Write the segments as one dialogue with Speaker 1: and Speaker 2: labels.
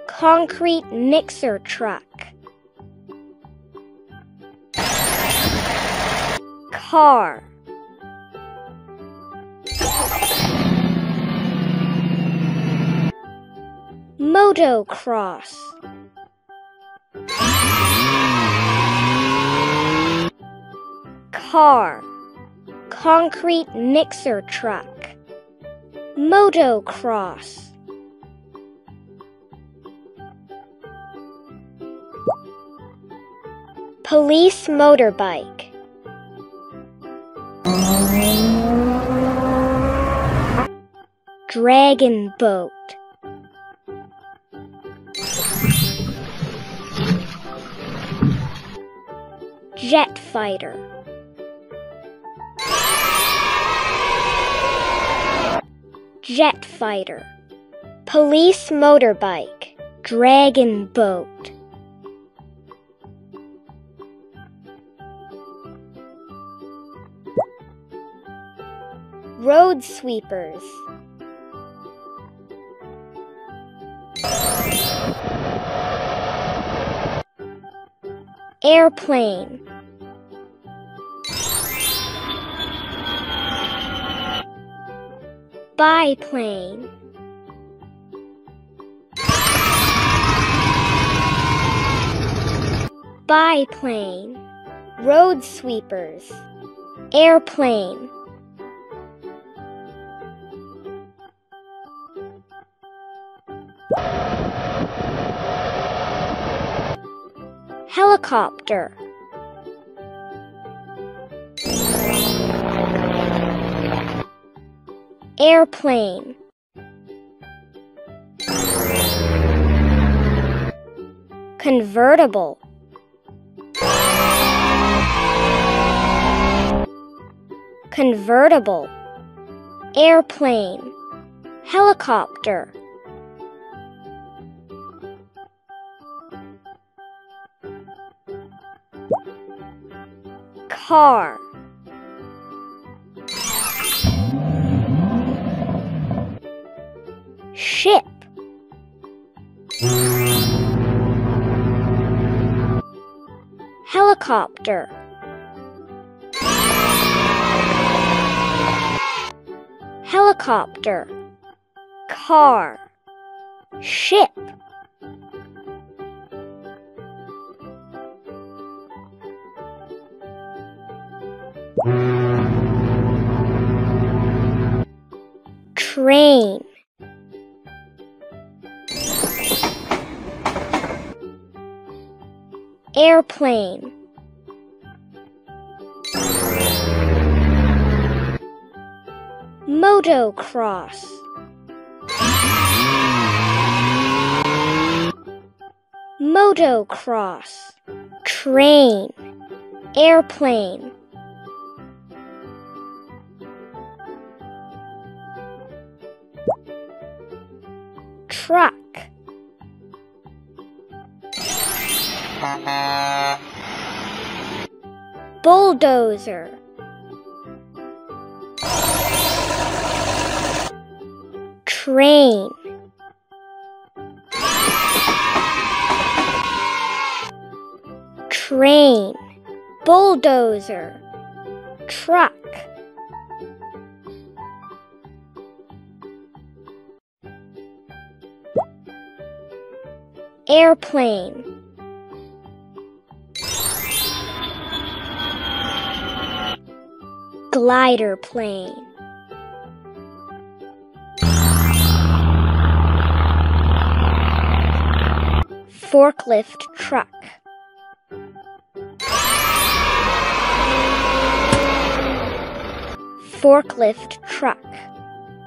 Speaker 1: Concrete mixer truck. Car. Motocross. Car. Concrete mixer truck. Motocross. Police motorbike. Dragon boat. Jet fighter. Jet fighter. Police motorbike. Dragon boat. Road sweepers. Airplane. Biplane. Biplane. Road sweepers. Airplane. Helicopter. Airplane. Convertible. Convertible. Airplane. Helicopter. Car. Ship. Helicopter. Helicopter. Car. Ship. Train. Airplane. Motocross. Motocross. Train. Airplane. Truck. Bulldozer. Train. Train. Bulldozer. Truck. Airplane. Glider plane. Forklift truck. Forklift truck.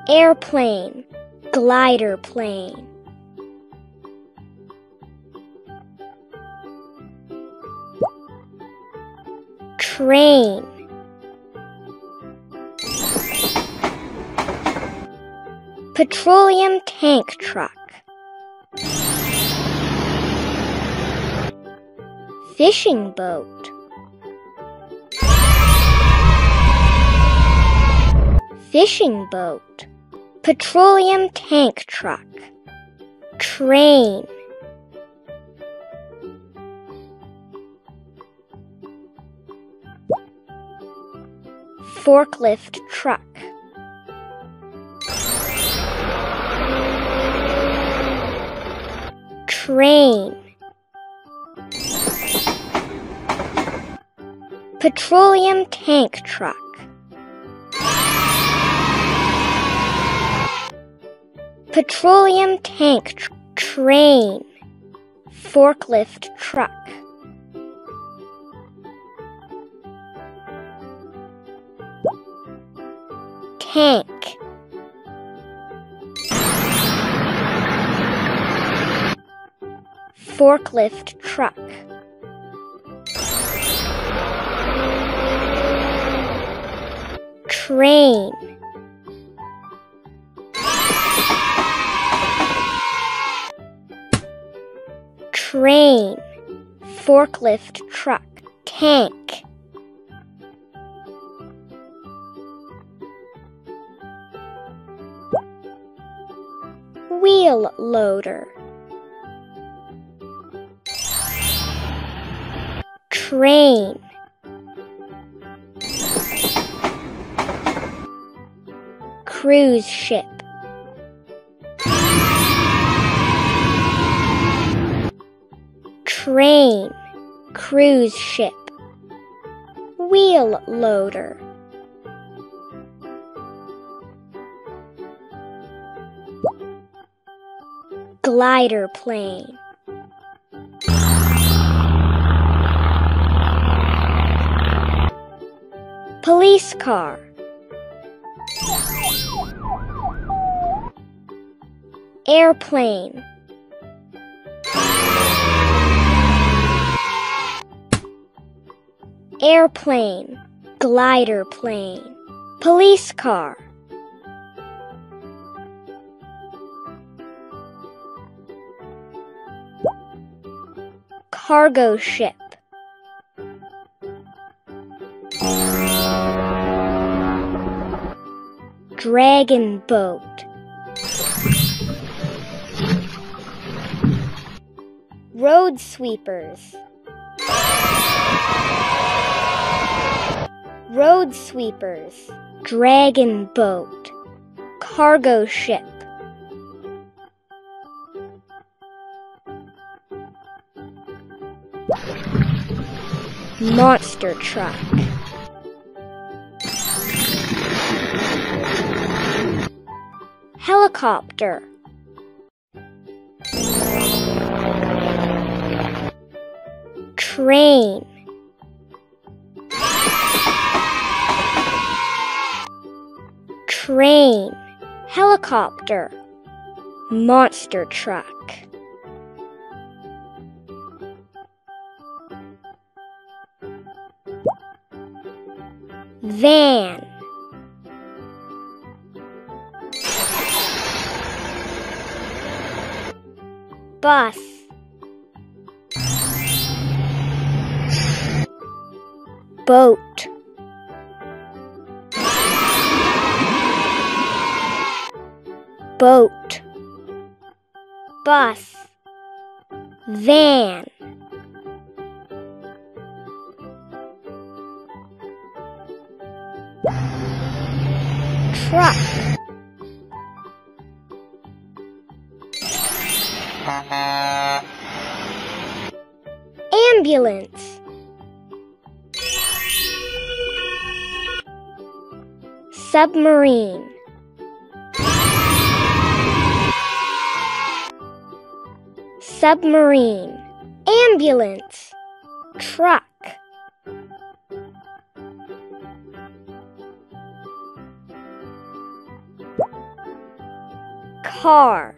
Speaker 1: Airplane. Glider plane. Train. Petroleum tank truck. Fishing boat. Fishing boat. petroleum tank truck, train, forklift truck, train, petroleum tank truck, petroleum tank train, forklift truck, tank, forklift truck, train, train, forklift truck, tank, wheel loader, train, cruise ship, train, cruise ship, wheel loader, glider plane, police car, airplane, airplane, glider plane, police car, cargo ship, dragon boat, road sweepers, road sweepers, dragon boat, cargo ship, monster truck, helicopter, train, train, helicopter, monster truck, van, bus, boat, boat, bus, van, truck, ambulance, submarine, submarine, ambulance, truck, car,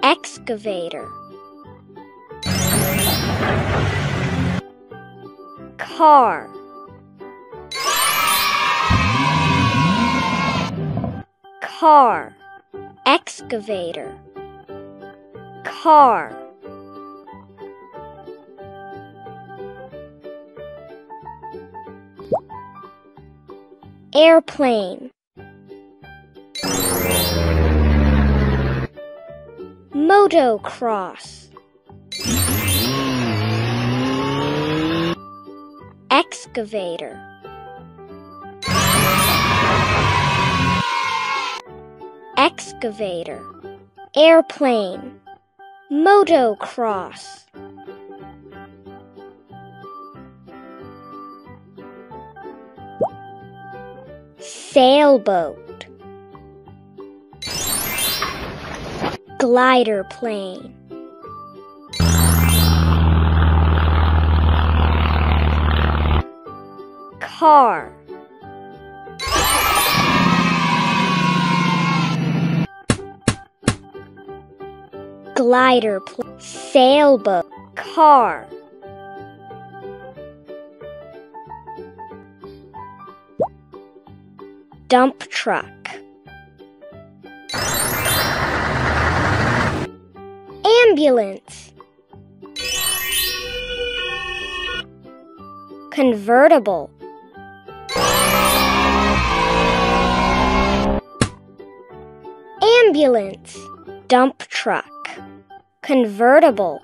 Speaker 1: excavator, car, car, excavator, car, airplane, motocross, excavator, excavator, airplane, motocross. Sailboat, glider plane, car, glider plane, sailboat, car, dump truck, ambulance, convertible, ambulance, dump truck, convertible,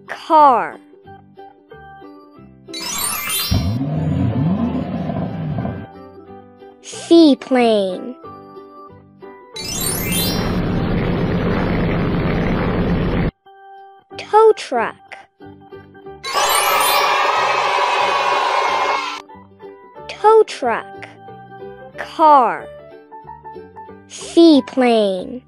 Speaker 1: car, seaplane, tow truck, tow truck, car, seaplane.